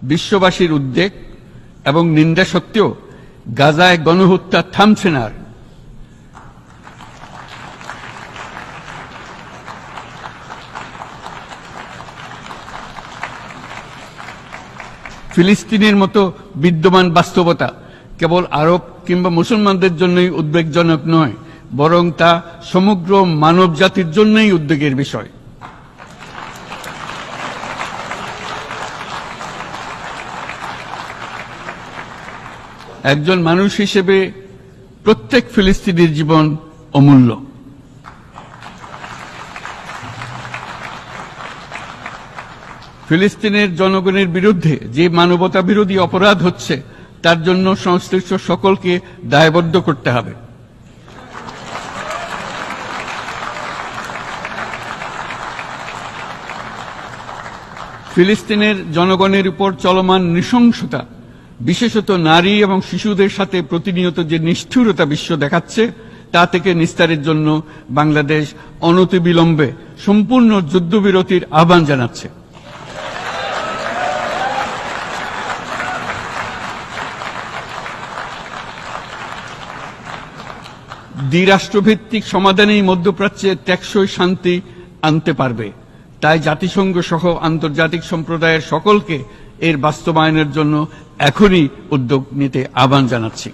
বিশ্ববাসীর উদ্বেগ এবং নিন্দা সত্ত্বেও গাজায় গণহত্যা থামছে না। ফিলিস্তিনের মতো বিদ্যমান বাস্তবতা কেবল আরব কিংবা মুসলমানদের জন্যই উদ্বেগজনক নয়, বরং তা সমগ্র মানব জাতির জন্যই উদ্বেগের বিষয়। একজন মানুষ হিসেবে প্রত্যেক ফিলিস্তিনির জীবন অমূল্য। ফিলিস্তিনের জনগণের বিরুদ্ধে যে মানবতা বিরোধী অপরাধ হচ্ছে তার জন্য সংশ্লিষ্ট সকলকে দায়বদ্ধ করতে হবে। ফিলিস্তিনের জনগণের উপর চলমান নৃশংসতা, বিশেষত নারী এবং শিশুদের সাথে প্রতিনিয়ত যে নিষ্ঠুরতা বিশ্ব দেখাচ্ছে, তা থেকে নিস্তারের জন্য বাংলাদেশ অনতিবিলম্বে সম্পূর্ণ যুদ্ধবিরতির আহ্বান জানাচ্ছে। দ্বিরাষ্ট্রভিত্তিক সমাধানেই মধ্যপ্রাচ্যে টেকসই শান্তি আনতে পারবে। তাই জাতিসংঘ সহ আন্তর্জাতিক সম্প্রদায়ের সকলকে এর বাস্তবায়নের জন্য এখনই উদ্যোগ নিতে আহ্বান জানাচ্ছি।